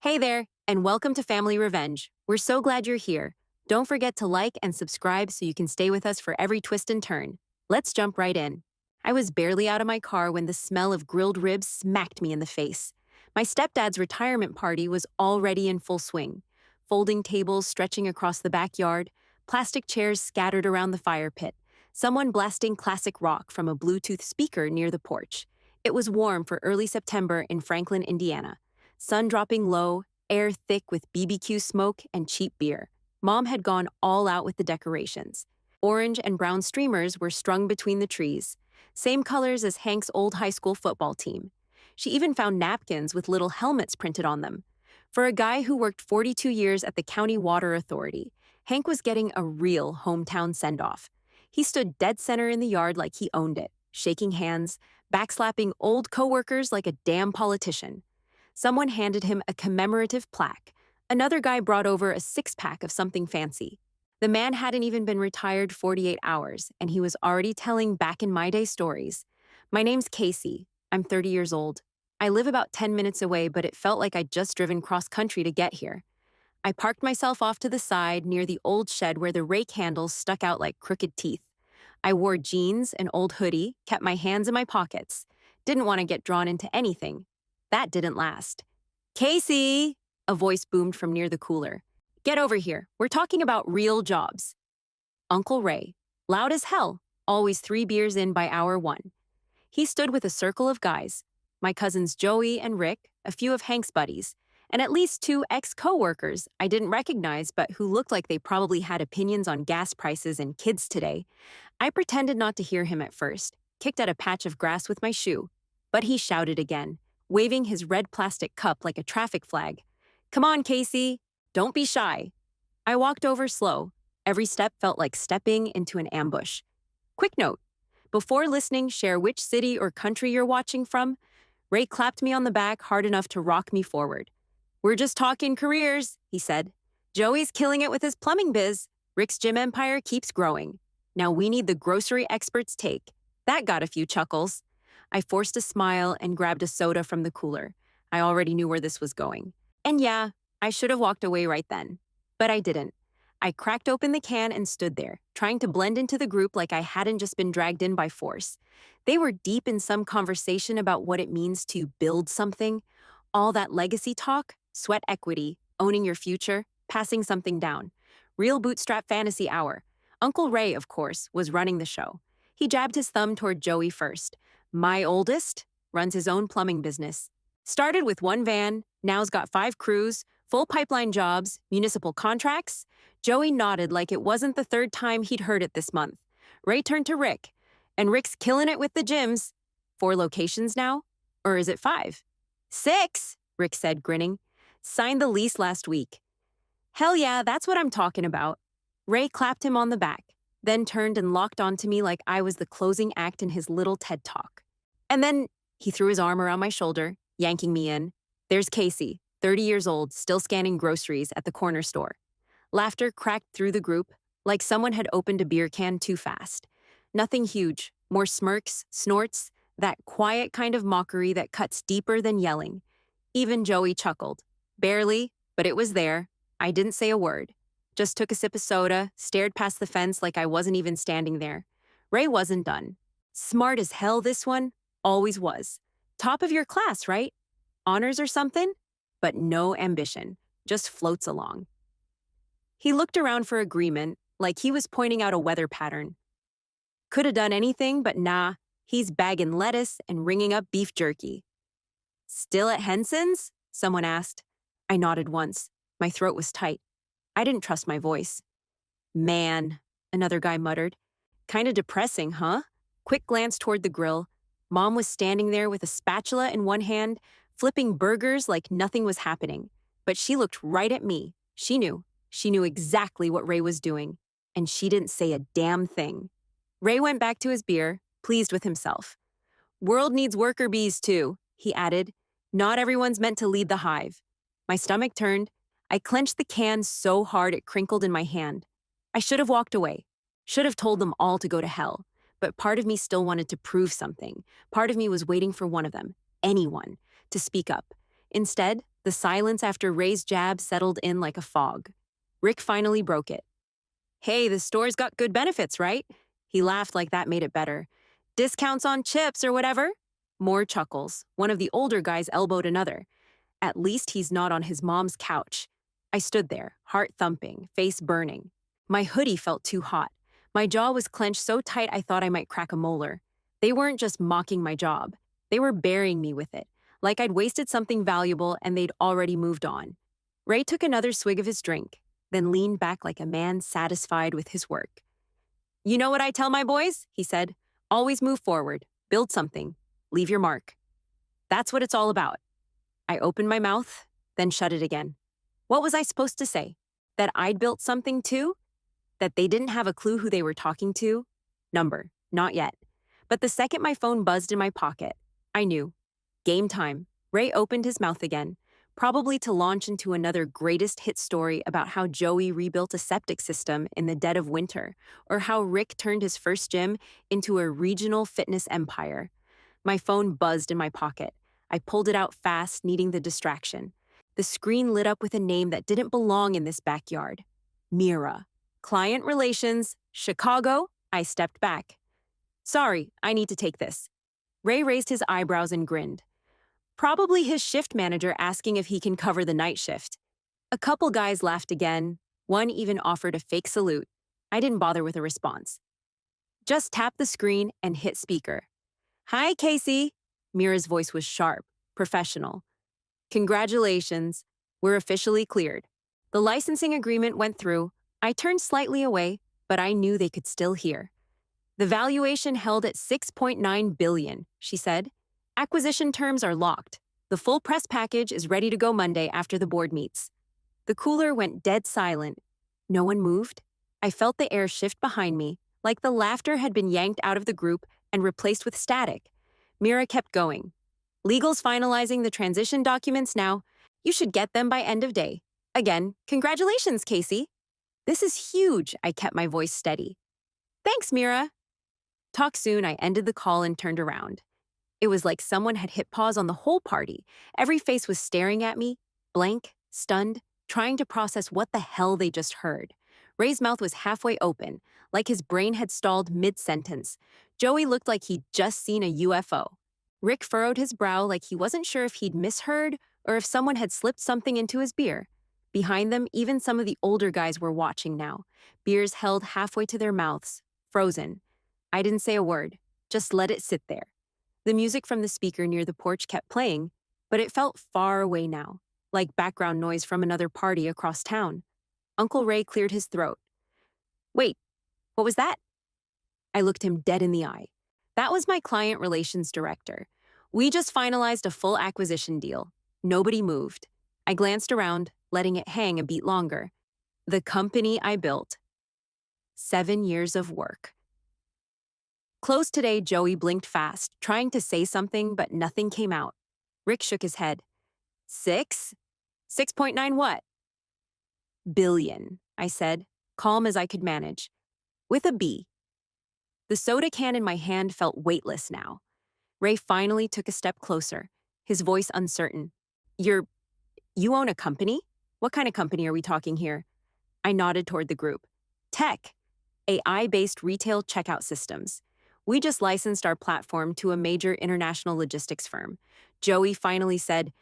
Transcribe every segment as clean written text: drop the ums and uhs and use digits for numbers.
Hey there, and welcome to Family Revenge. We're so glad you're here. Don't forget to like and subscribe so you can stay with us for every twist and turn. Let's jump right in. I was barely out of my car when the smell of grilled ribs smacked me in the face. My stepdad's retirement party was already in full swing. Folding tables stretching across the backyard, plastic chairs scattered around the fire pit, someone blasting classic rock from a Bluetooth speaker near the porch. It was warm for early September in Franklin, Indiana. Sun dropping low, air thick with BBQ smoke and cheap beer. Mom had gone all out with the decorations. Orange and brown streamers were strung between the trees, same colors as Hank's old high school football team. She even found napkins with little helmets printed on them. For a guy who worked 42 years at the County Water Authority, Hank was getting a real hometown send-off. He stood dead center in the yard like he owned it, shaking hands, backslapping old coworkers like a damn politician. Someone handed him a commemorative plaque. Another guy brought over a six-pack of something fancy. The man hadn't even been retired 48 hours, and he was already telling back-in-my-day stories. My name's Casey. I'm 30 years old. I live about 10 minutes away, but it felt like I'd just driven cross-country to get here. I parked myself off to the side near the old shed where the rake handles stuck out like crooked teeth. I wore jeans, an old hoodie, kept my hands in my pockets. Didn't want to get drawn into anything. That didn't last. Casey! A voice boomed from near the cooler. Get over here. We're talking about real jobs. Uncle Ray, loud as hell, always 3 beers in by hour one. He stood with a circle of guys, my cousins Joey and Rick, a few of Hank's buddies, and at least two ex-coworkers I didn't recognize but who looked like they probably had opinions on gas prices and kids today. I pretended not to hear him at first, kicked at a patch of grass with my shoe, but he shouted again, waving his red plastic cup like a traffic flag. Come on, Casey. Don't be shy. I walked over slow. Every step felt like stepping into an ambush. Quick note. Before listening, share which city or country you're watching from. Ray clapped me on the back hard enough to rock me forward. We're just talking careers, he said. Joey's killing it with his plumbing biz. Rick's gym empire keeps growing. Now we need the grocery expert's take. That got a few chuckles. I forced a smile and grabbed a soda from the cooler. I already knew where this was going. And yeah, I should have walked away right then. But I didn't. I cracked open the can and stood there, trying to blend into the group like I hadn't just been dragged in by force. They were deep in some conversation about what it means to build something. All that legacy talk, sweat equity, owning your future, passing something down. Real bootstrap fantasy hour. Uncle Ray, of course, was running the show. He jabbed his thumb toward Joey first. My oldest runs his own plumbing business. Started with one van, now's got 5 crews, full pipeline jobs, municipal contracts. Joey nodded like it wasn't the third time he'd heard it this month. Ray turned to Rick. And Rick's killing it with the gyms. 4 locations now? Or is it 5? 6, Rick said, grinning. Signed the lease last week. Hell yeah, that's what I'm talking about. Ray clapped him on the back, then turned and locked onto me like I was the closing act in his little TED Talk. And then he threw his arm around my shoulder, yanking me in. There's Casey, 30 years old, still scanning groceries at the corner store. Laughter cracked through the group, like someone had opened a beer can too fast. Nothing huge, more smirks, snorts, that quiet kind of mockery that cuts deeper than yelling. Even Joey chuckled. Barely, but it was there. I didn't say a word. Just took a sip of soda, stared past the fence like I wasn't even standing there. Ray wasn't done. Smart as hell, this one. Always was. Top of your class, right? Honors or something? But no ambition. Just floats along. He looked around for agreement, like he was pointing out a weather pattern. Could have done anything, but nah, he's bagging lettuce and ringing up beef jerky. Still at Henson's? Someone asked. I nodded once. My throat was tight. I didn't trust my voice. Man, another guy muttered. Kinda depressing, huh? Quick glance toward the grill. Mom was standing there with a spatula in one hand, flipping burgers like nothing was happening. But she looked right at me. She knew. She knew exactly what Ray was doing. And she didn't say a damn thing. Ray went back to his beer, pleased with himself. World needs worker bees too, he added. Not everyone's meant to lead the hive. My stomach turned. I clenched the can so hard it crinkled in my hand. I should have walked away. Should have told them all to go to hell. But part of me still wanted to prove something. Part of me was waiting for one of them, anyone, to speak up. Instead, the silence after Ray's jab settled in like a fog. Rick finally broke it. Hey, the store's got good benefits, right? He laughed like that made it better. Discounts on chips or whatever? More chuckles. One of the older guys elbowed another. At least he's not on his mom's couch. I stood there, heart thumping, face burning. My hoodie felt too hot. My jaw was clenched so tight I thought I might crack a molar. They weren't just mocking my job. They were burying me with it, like I'd wasted something valuable and they'd already moved on. Ray took another swig of his drink, then leaned back like a man satisfied with his work. You know what I tell my boys? He said. Always move forward, build something, leave your mark. That's what it's all about. I opened my mouth, then shut it again. What was I supposed to say? That I'd built something too? That they didn't have a clue who they were talking to? Number, not yet. But the second my phone buzzed in my pocket, I knew. Game time. Ray opened his mouth again, probably to launch into another greatest hit story about how Joey rebuilt a septic system in the dead of winter, or how Rick turned his first gym into a regional fitness empire. My phone buzzed in my pocket. I pulled it out fast, needing the distraction. The screen lit up with a name that didn't belong in this backyard. Mira. Client relations, Chicago. I stepped back. Sorry, I need to take this. Ray raised his eyebrows and grinned. Probably his shift manager asking if he can cover the night shift. A couple guys laughed again. One even offered a fake salute. I didn't bother with a response. Just tap the screen and hit speaker. Hi, Casey. Mira's voice was sharp, professional. Congratulations. We're officially cleared. The licensing agreement went through. I turned slightly away, but I knew they could still hear. The valuation held at $6.9 billion, she said. Acquisition terms are locked. The full press package is ready to go Monday after the board meets. The cooler went dead silent. No one moved. I felt the air shift behind me, like the laughter had been yanked out of the group and replaced with static. Mira kept going. Legal's finalizing the transition documents now. You should get them by end of day. Again, congratulations, Casey. This is huge, I kept my voice steady. Thanks, Mira. Talk soon, I ended the call and turned around. It was like someone had hit pause on the whole party. Every face was staring at me, blank, stunned, trying to process what the hell they just heard. Ray's mouth was halfway open, like his brain had stalled mid-sentence. Joey looked like he'd just seen a UFO. Rick furrowed his brow like he wasn't sure if he'd misheard or if someone had slipped something into his beer. Behind them, even some of the older guys were watching now, beers held halfway to their mouths, frozen. I didn't say a word, just let it sit there. The music from the speaker near the porch kept playing, but it felt far away now, like background noise from another party across town. Uncle Ray cleared his throat. Wait, what was that? I looked him dead in the eye. That was my client relations director. We just finalized a full acquisition deal. Nobody moved. I glanced around, letting it hang a beat longer. The company I built. 7 years of work. Close today, Joey blinked fast, trying to say something, but nothing came out. Rick shook his head. 6? 6.9 what? Billion, I said, calm as I could manage. With a B. The soda can in my hand felt weightless now. Ray finally took a step closer, his voice uncertain. You own a company? What kind of company are we talking here? I nodded toward the group. Tech. AI-based retail checkout systems. We just licensed our platform to a major international logistics firm. Joey finally said,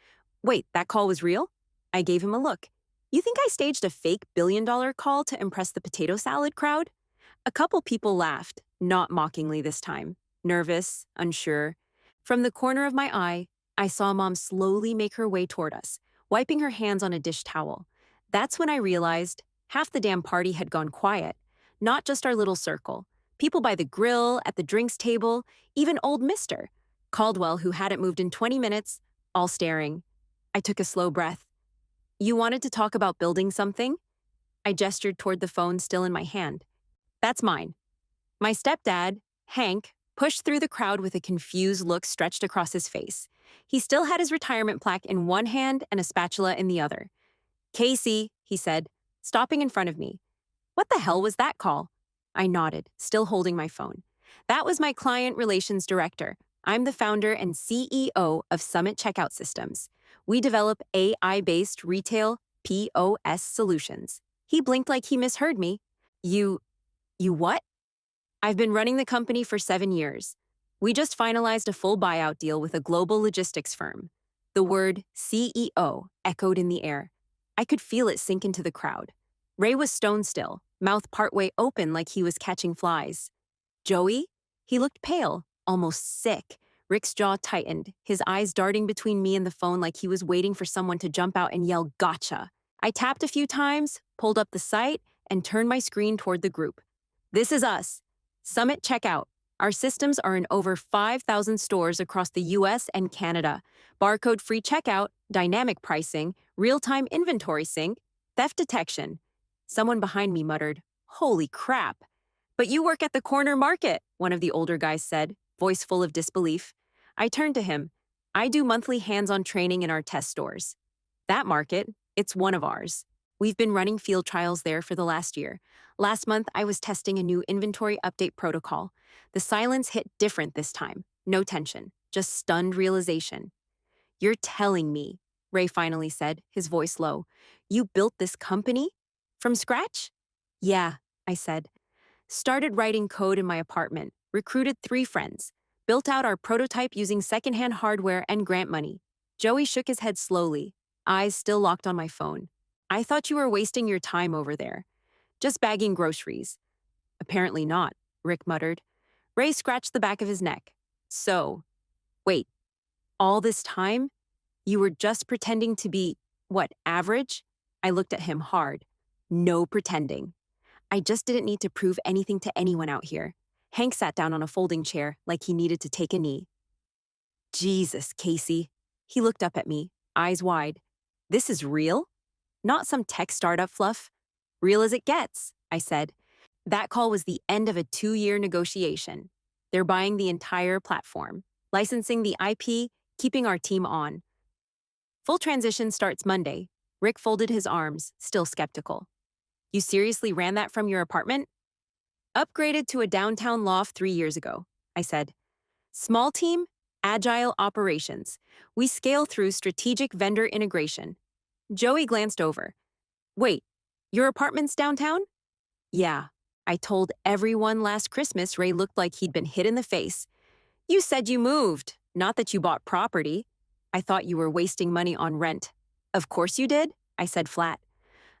Wait, that call was real? I gave him a look. You think I staged a fake billion-dollar call to impress the potato salad crowd? A couple people laughed, not mockingly this time. Nervous, unsure. From the corner of my eye, I saw Mom slowly make her way toward us, wiping her hands on a dish towel. That's when I realized half the damn party had gone quiet. Not just our little circle. People by the grill, at the drinks table, even old Mr. Caldwell, who hadn't moved in 20 minutes, all staring. I took a slow breath. You wanted to talk about building something? I gestured toward the phone still in my hand. That's mine. My stepdad, Hank, pushed through the crowd with a confused look stretched across his face. He still had his retirement plaque in one hand and a spatula in the other. Casey, he said, stopping in front of me. What the hell was that call? I nodded, still holding my phone. That was my client relations director. I'm the founder and CEO of Summit Checkout Systems. We develop AI-based retail POS solutions. He blinked like he misheard me. You, you what? I've been running the company for 7 years. We just finalized a full buyout deal with a global logistics firm. The word CEO echoed in the air. I could feel it sink into the crowd. Ray was stone still, mouth partway open like he was catching flies. Joey? He looked pale, almost sick. Rick's jaw tightened, his eyes darting between me and the phone like he was waiting for someone to jump out and yell, "Gotcha!" I tapped a few times, pulled up the site, and turned my screen toward the group. This is us. Summit Checkout. Our systems are in over 5,000 stores across the US and Canada. Barcode-free checkout, dynamic pricing, real-time inventory sync, theft detection. Someone behind me muttered, "Holy crap." "But you work at the corner market," one of the older guys said, voice full of disbelief. I turned to him. "I do monthly hands-on training in our test stores. That market, it's one of ours. We've been running field trials there for the last year. Last month, I was testing a new inventory update protocol. The silence hit different this time. No tension, just stunned realization. You're telling me," Ray finally said, his voice low, "you built this company? From scratch?" "Yeah," I said. Started writing code in my apartment, recruited 3 friends, built out our prototype using secondhand hardware and grant money. Joey shook his head slowly, eyes still locked on my phone. "I thought you were wasting your time over there. Just bagging groceries." "Apparently not," Rick muttered. Ray scratched the back of his neck. "So, wait, all this time? You were just pretending to be, what, average?" I looked at him hard. "No pretending. I just didn't need to prove anything to anyone out here." Hank sat down on a folding chair like he needed to take a knee. "Jesus, Casey." He looked up at me, eyes wide. "This is real? Not some tech startup fluff? Real as it gets," I said. That call was the end of a 2-year negotiation. They're buying the entire platform, licensing the IP, keeping our team on. Full transition starts Monday. Rick folded his arms, still skeptical. "You seriously ran that from your apartment?" "Upgraded to a downtown loft 3 years ago," I said. "Small team, agile operations. We scale through strategic vendor integration." Joey glanced over. "Wait, your apartment's downtown?" "Yeah." I told everyone last Christmas Ray looked like he'd been hit in the face. "You said you moved, not that you bought property." "I thought you were wasting money on rent." "Of course you did," I said flat.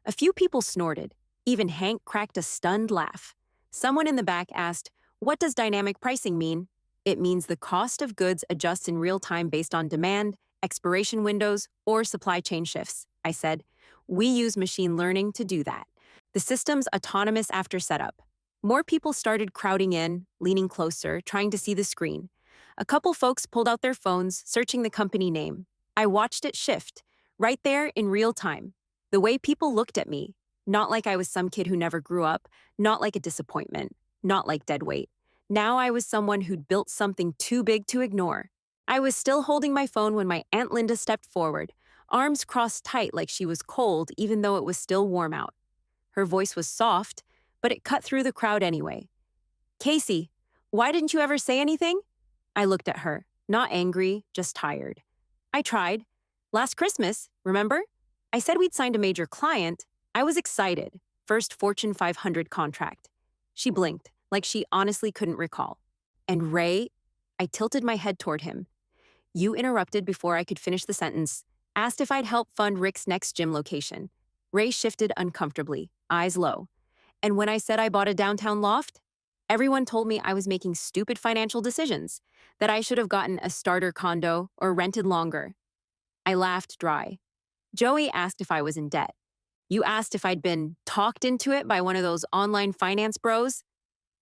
A few people snorted. Even Hank cracked a stunned laugh. Someone in the back asked, "What does dynamic pricing mean?" "It means the cost of goods adjusts in real time based on demand, expiration windows, or supply chain shifts," I said. "We use machine learning to do that. The system's autonomous after setup." More people started crowding in, leaning closer, trying to see the screen. A couple folks pulled out their phones, searching the company name. I watched it shift, right there in real time. The way people looked at me, not like I was some kid who never grew up, not like a disappointment, not like dead weight. Now I was someone who'd built something too big to ignore. I was still holding my phone when my Aunt Linda stepped forward, arms crossed tight like she was cold even though it was still warm out. Her voice was soft, but it cut through the crowd anyway. "Casey, why didn't you ever say anything?" I looked at her, not angry, just tired. "I tried. Last Christmas, remember? I said we'd signed a major client. I was excited. First Fortune 500 contract." She blinked, like she honestly couldn't recall. "And Ray?" I tilted my head toward him. You interrupted before I could finish the sentence. Asked if I'd help fund Rick's next gym location. Ray shifted uncomfortably, eyes low. "And when I said I bought a downtown loft? Everyone told me I was making stupid financial decisions, that I should have gotten a starter condo or rented longer." I laughed dry. "Joey asked if I was in debt. You asked if I'd been talked into it by one of those online finance bros."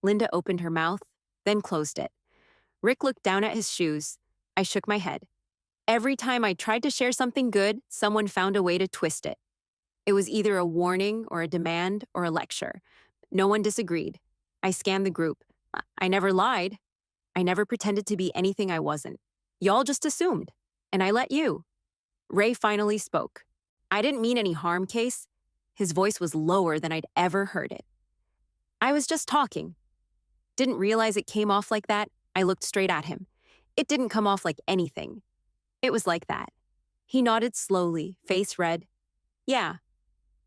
Linda opened her mouth, then closed it. Rick looked down at his shoes. I shook my head. Every time I tried to share something good, someone found a way to twist it. It was either a warning or a demand or a lecture. No one disagreed. I scanned the group. I never lied. I never pretended to be anything I wasn't. Y'all just assumed. And I let you. Ray finally spoke. "I didn't mean any harm, Case." His voice was lower than I'd ever heard it. "I was just talking." Didn't realize it came off like that. I looked straight at him. It didn't come off like anything. It was like that. He nodded slowly, face red. Yeah.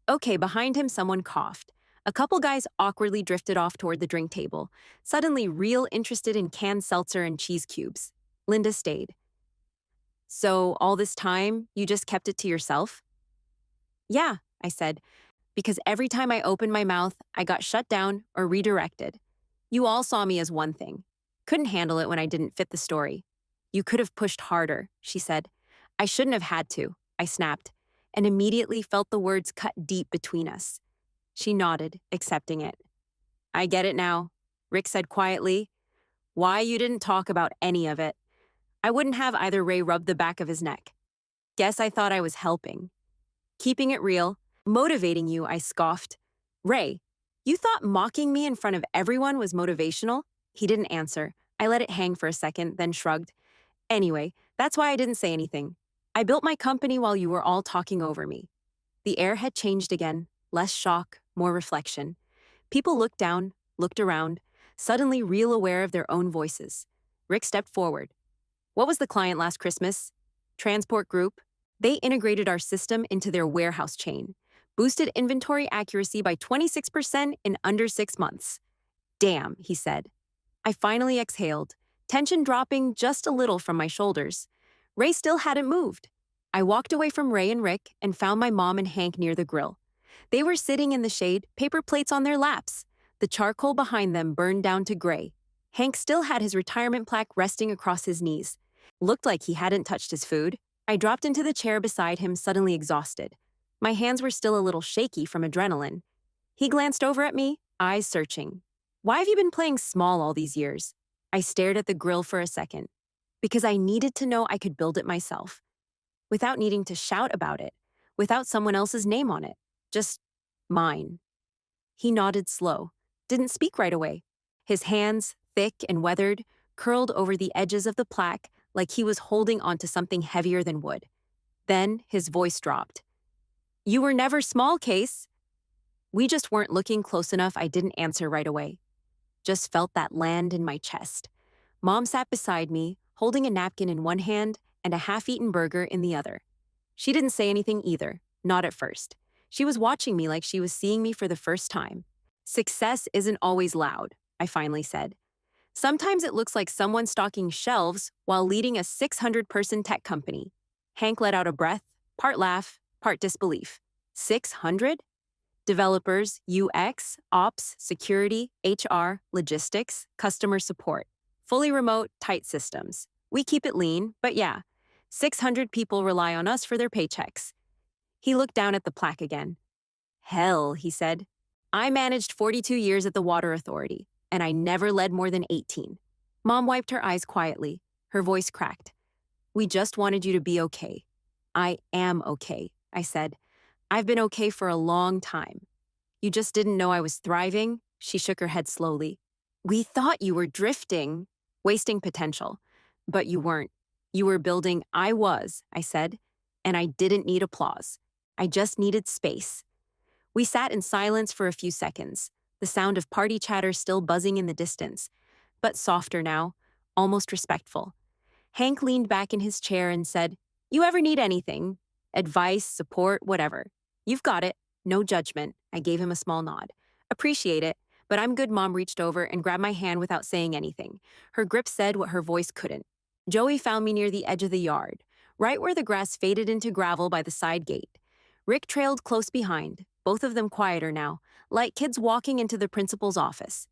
Okay, behind him, someone coughed. A couple guys awkwardly drifted off toward the drink table, suddenly real interested in canned seltzer and cheese cubes. Linda stayed. So, all this time, you just kept it to yourself? Yeah, I said, because every time I opened my mouth, I got shut down or redirected. You all saw me as one thing. Couldn't handle it when I didn't fit the story. You could have pushed harder, she said. I shouldn't have had to, I snapped, and immediately felt the words cut deep between us. She nodded, accepting it. I get it now, Rick said quietly. Why you didn't talk about any of it. I wouldn't have either. Ray rubbed the back of his neck. Guess I thought I was helping. Keeping it real, motivating you, I scoffed. Ray, you thought mocking me in front of everyone was motivational? He didn't answer. I let it hang for a second, then shrugged. Anyway, that's why I didn't say anything. I built my company while you were all talking over me. The air had changed again, less shock, more reflection. People looked down, looked around, suddenly real aware of their own voices. Rick stepped forward. What was the client last Christmas? Transport Group. They integrated our system into their warehouse chain, boosted inventory accuracy by 26% in under 6 months. Damn, he said. I finally exhaled, tension dropping just a little from my shoulders. Ray still hadn't moved. I walked away from Ray and Rick and found my mom and Hank near the grill. They were sitting in the shade, paper plates on their laps. The charcoal behind them burned down to gray. Hank still had his retirement plaque resting across his knees. Looked like he hadn't touched his food. I dropped into the chair beside him, suddenly exhausted. My hands were still a little shaky from adrenaline. He glanced over at me, eyes searching. Why have you been playing small all these years? I stared at the grill for a second. Because I needed to know I could build it myself. Without needing to shout about it. Without someone else's name on it. Just mine. He nodded slow. Didn't speak right away. His hands, thick and weathered, curled over the edges of the plaque like he was holding onto something heavier than wood. Then his voice dropped. You were never small, Case. We just weren't looking close enough. I didn't answer right away. Just felt that land in my chest. Mom sat beside me, holding a napkin in one hand and a half-eaten burger in the other. She didn't say anything either, not at first. She was watching me like she was seeing me for the first time. Success isn't always loud, I finally said. Sometimes it looks like someone stocking shelves while leading a 600-person tech company. Hank let out a breath, part laugh, part disbelief. 600? Developers, UX, ops, security, HR, logistics, customer support. Fully remote, tight systems. We keep it lean, but yeah, 600 people rely on us for their paychecks. He looked down at the plaque again. Hell, he said. I managed 42 years at the Water Authority, and I never led more than 18. Mom wiped her eyes quietly. Her voice cracked. We just wanted you to be okay. I am okay, I said. I've been okay for a long time. You just didn't know I was thriving? She shook her head slowly. We thought you were drifting, wasting potential. But you weren't. You were building. I was, I said. And I didn't need applause. I just needed space. We sat in silence for a few seconds, the sound of party chatter still buzzing in the distance, but softer now, almost respectful. Hank leaned back in his chair and said, You ever need anything? Advice, support, whatever. You've got it. No judgment. I gave him a small nod. Appreciate it, but I'm good. Mom reached over and grabbed my hand without saying anything. Her grip said what her voice couldn't. Joey found me near the edge of the yard, right where the grass faded into gravel by the side gate. Rick trailed close behind, both of them quieter now, like kids walking into the principal's office.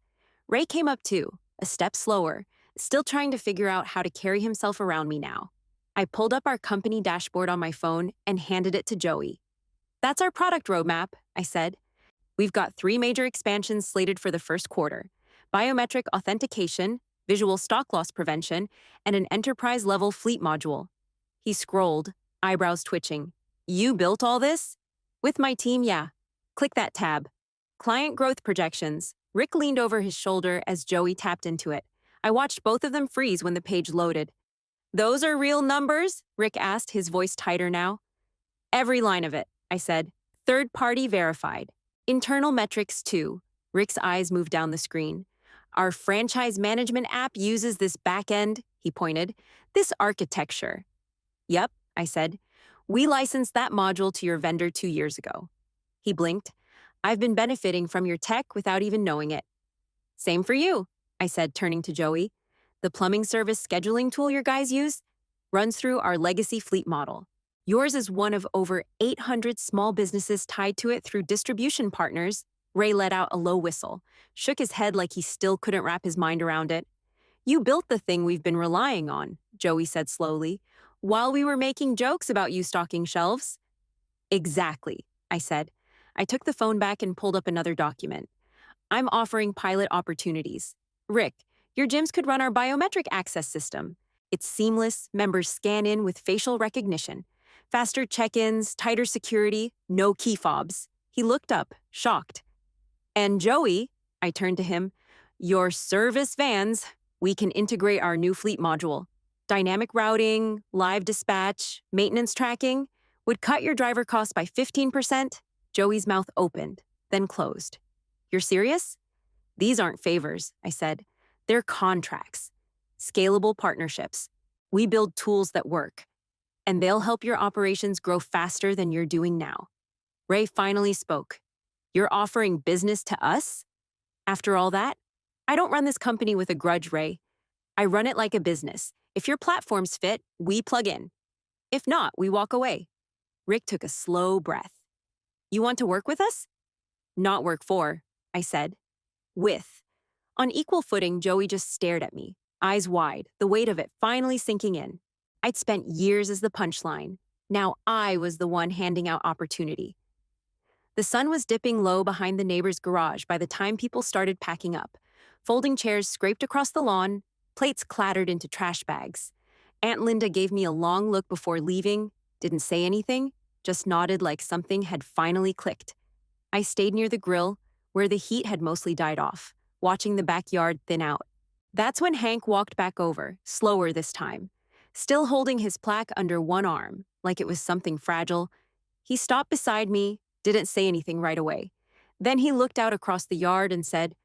Ray came up too, a step slower, still trying to figure out how to carry himself around me now. I pulled up our company dashboard on my phone and handed it to Joey. That's our product roadmap, I said. We've got 3 major expansions slated for the first quarter: biometric authentication, visual stock loss prevention, and an enterprise-level fleet module. He scrolled, eyebrows twitching. You built all this? With my team, yeah. Click that tab. Client growth projections. Rick leaned over his shoulder as Joey tapped into it. I watched both of them freeze when the page loaded. Those are real numbers? Rick asked, his voice tighter now. Every line of it, I said. Third-party verified. Internal metrics, too. Rick's eyes moved down the screen. Our franchise management app uses this back-end, he pointed. This architecture. Yep, I said. We licensed that module to your vendor 2 years ago. He blinked. I've been benefiting from your tech without even knowing it. Same for you, I said, turning to Joey. The plumbing service scheduling tool your guys use runs through our legacy fleet model. Yours is one of over 800 small businesses tied to it through distribution partners. Ray let out a low whistle, shook his head like he still couldn't wrap his mind around it. You built the thing we've been relying on, Joey said slowly, while we were making jokes about you stocking shelves. Exactly, I said. I took the phone back and pulled up another document. I'm offering pilot opportunities. Rick, your gyms could run our biometric access system. It's seamless, members scan in with facial recognition. Faster check-ins, tighter security, no key fobs. He looked up, shocked. And Joey, I turned to him, your service vans, we can integrate our new fleet module. Dynamic routing, live dispatch, maintenance tracking would cut your driver costs by 15%. Joey's mouth opened, then closed. You're serious? These aren't favors, I said. They're contracts. Scalable partnerships. We build tools that work, and they'll help your operations grow faster than you're doing now. Ray finally spoke. You're offering business to us? After all that? I don't run this company with a grudge, Ray. I run it like a business. If your platforms fit, we plug in. If not, we walk away. Rick took a slow breath. You want to work with us? Not work for, I said. With. On equal footing, Joey just stared at me, eyes wide, the weight of it finally sinking in. I'd spent years as the punchline. Now I was the one handing out opportunity. The sun was dipping low behind the neighbor's garage by the time people started packing up. Folding chairs scraped across the lawn, plates clattered into trash bags. Aunt Linda gave me a long look before leaving, didn't say anything, just nodded like something had finally clicked. I stayed near the grill, where the heat had mostly died off, watching the backyard thin out. That's when Hank walked back over, slower this time. Still holding his plaque under one arm, like it was something fragile. He stopped beside me, didn't say anything right away. Then he looked out across the yard and said,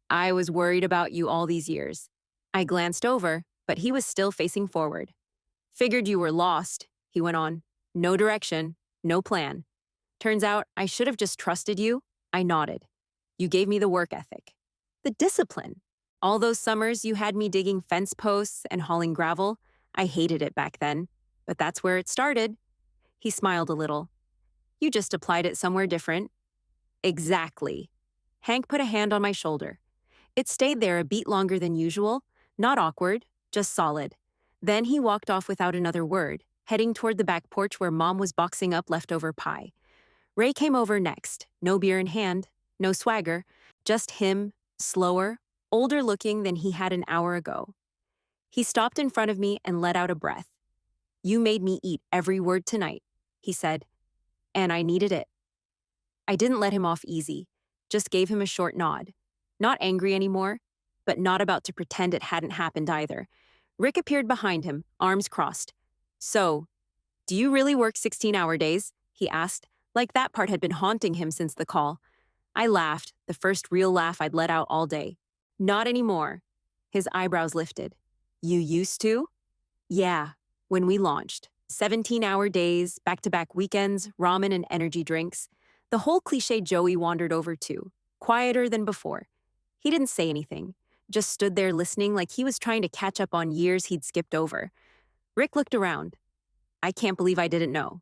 I was worried about you all these years. I glanced over, but he was still facing forward. Figured you were lost, he went on. No direction, no plan. Turns out I should have just trusted you. I nodded. You gave me the work ethic. The discipline. All those summers you had me digging fence posts and hauling gravel. I hated it back then, but that's where it started. He smiled a little. You just applied it somewhere different. Exactly. Hank put a hand on my shoulder. It stayed there a beat longer than usual, not awkward, just solid. Then he walked off without another word, heading toward the back porch where Mom was boxing up leftover pie. Ray came over next, no beer in hand, no swagger, just him, slower, older looking than he had an hour ago. He stopped in front of me and let out a breath. You made me eat every word tonight, he said, and I needed it. I didn't let him off easy, just gave him a short nod. Not angry anymore, but not about to pretend it hadn't happened either. Rick appeared behind him, arms crossed. So, do you really work 16-hour days? He asked, like that part had been haunting him since the call. I laughed, the first real laugh I'd let out all day. Not anymore. His eyebrows lifted. You used to? Yeah, when we launched. 17-hour days, back-to-back weekends, ramen and energy drinks. The whole cliché Joey wandered over to, quieter than before. He didn't say anything, just stood there listening like he was trying to catch up on years he'd skipped over. Rick looked around. I can't believe I didn't know.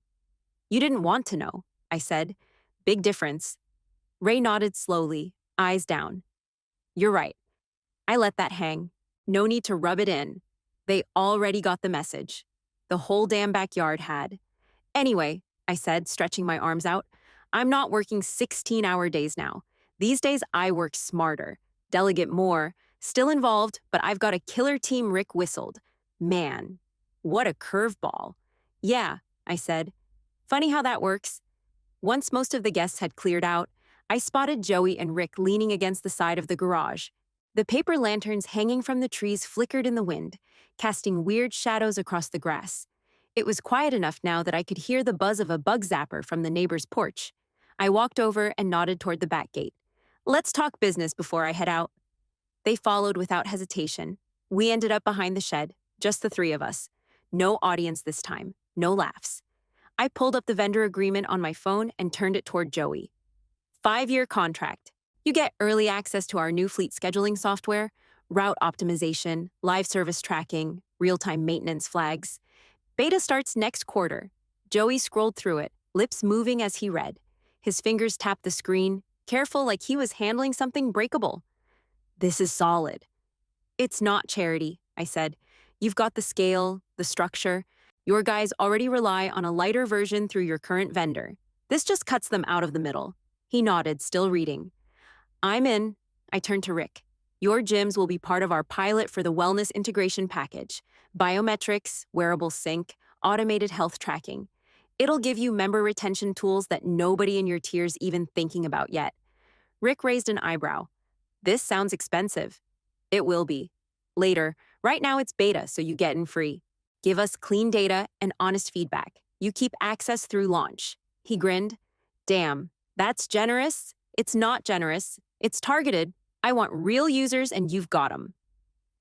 You didn't want to know, I said. Big difference. Ray nodded slowly, eyes down. You're right. I let that hang. No need to rub it in. They already got the message. The whole damn backyard had. Anyway, I said, stretching my arms out, I'm not working 16-hour days now. These days I work smarter, delegate more, still involved, but I've got a killer team. Rick whistled. Man, what a curveball. Yeah, I said. Funny how that works. Once most of the guests had cleared out, I spotted Joey and Rick leaning against the side of the garage. The paper lanterns hanging from the trees flickered in the wind, casting weird shadows across the grass. It was quiet enough now that I could hear the buzz of a bug zapper from the neighbor's porch. I walked over and nodded toward the back gate. Let's talk business before I head out. They followed without hesitation. We ended up behind the shed, just the three of us. No audience this time, no laughs. I pulled up the vendor agreement on my phone and turned it toward Joey. 5-year contract. You get early access to our new fleet scheduling software, route optimization, live service tracking, real-time maintenance flags. Beta starts next quarter. Joey scrolled through it, lips moving as he read. His fingers tapped the screen, careful like he was handling something breakable. This is solid. It's not charity, I said. You've got the scale, the structure. Your guys already rely on a lighter version through your current vendor. This just cuts them out of the middle. He nodded, still reading. I'm in. I turned to Rick. Your gyms will be part of our pilot for the wellness integration package. Biometrics, wearable sync, automated health tracking. It'll give you member retention tools that nobody in your tier's even thinking about yet. Rick raised an eyebrow. This sounds expensive. It will be. Later. Right now it's beta, so you get in free. Give us clean data and honest feedback. You keep access through launch. He grinned. Damn, that's generous? It's not generous. It's targeted. I want real users and you've got them.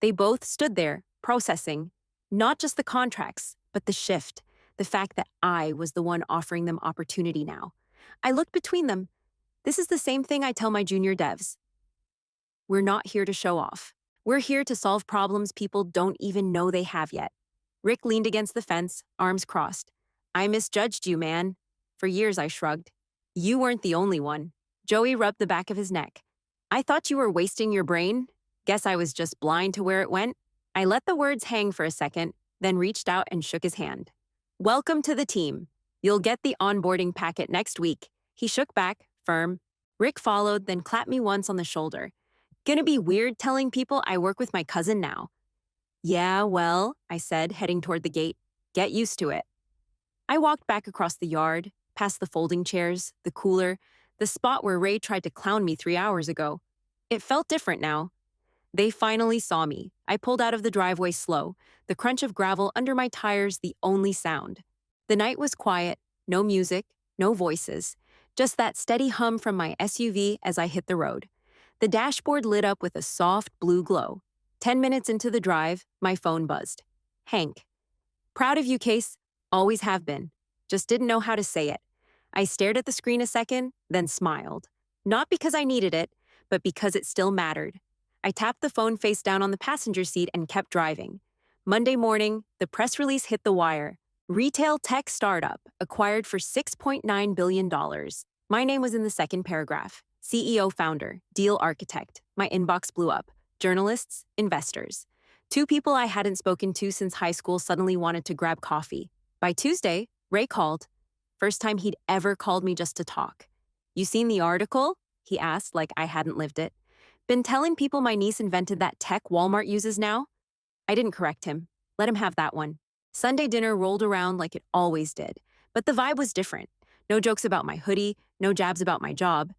They both stood there, processing. Not just the contracts, but the shift. The fact that I was the one offering them opportunity now. I looked between them. This is the same thing I tell my junior devs. We're not here to show off. We're here to solve problems people don't even know they have yet. Rick leaned against the fence, arms crossed. I misjudged you, man. For years, I shrugged. You weren't the only one. Joey rubbed the back of his neck. I thought you were wasting your brain. Guess I was just blind to where it went. I let the words hang for a second, then reached out and shook his hand. Welcome to the team. You'll get the onboarding packet next week. He shook back, firm. Rick followed, then clapped me once on the shoulder. Gonna be weird telling people I work with my cousin now. Yeah, well, I said, heading toward the gate. Get used to it. I walked back across the yard, past the folding chairs, the cooler, the spot where Ray tried to clown me 3 hours ago. It felt different now. They finally saw me. I pulled out of the driveway slow, the crunch of gravel under my tires the only sound. The night was quiet, no music, no voices, just that steady hum from my SUV as I hit the road. The dashboard lit up with a soft blue glow. 10 minutes into the drive, my phone buzzed. Hank. Proud of you, Case. Always have been. Just didn't know how to say it. I stared at the screen a second, then smiled. Not because I needed it, but because it still mattered. I tapped the phone face down on the passenger seat and kept driving. Monday morning, the press release hit the wire. Retail tech startup acquired for $6.9 billion. My name was in the second paragraph. CEO founder, deal architect. My inbox blew up. Journalists, investors. 2 people I hadn't spoken to since high school suddenly wanted to grab coffee. By Tuesday, Ray called. First time he'd ever called me just to talk. You seen the article? He asked like I hadn't lived it. Been telling people my niece invented that tech Walmart uses now? I didn't correct him. Let him have that one. Sunday dinner rolled around like it always did, but the vibe was different. No jokes about my hoodie, no jabs about my job.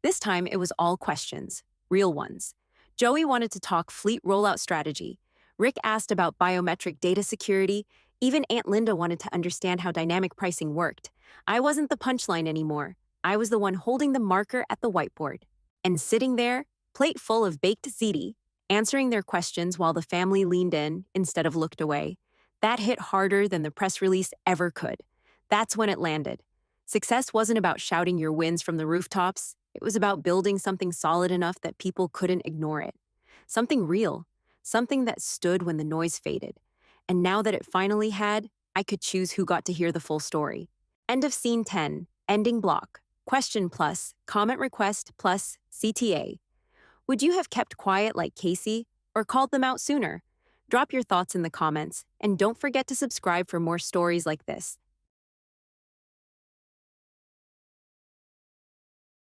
This time it was all questions, real ones. Joey wanted to talk fleet rollout strategy. Rick asked about biometric data security. Even Aunt Linda wanted to understand how dynamic pricing worked. I wasn't the punchline anymore. I was the one holding the marker at the whiteboard. And sitting there, plate full of baked ziti, answering their questions while the family leaned in instead of looked away. That hit harder than the press release ever could. That's when it landed. Success wasn't about shouting your wins from the rooftops. It was about building something solid enough that people couldn't ignore it. Something real. Something that stood when the noise faded. And now that it finally had, I could choose who got to hear the full story. End of scene 10. Ending block. Question plus, comment request plus, CTA. Would you have kept quiet like Casey or called them out sooner? Drop your thoughts in the comments, and don't forget to subscribe for more stories like this.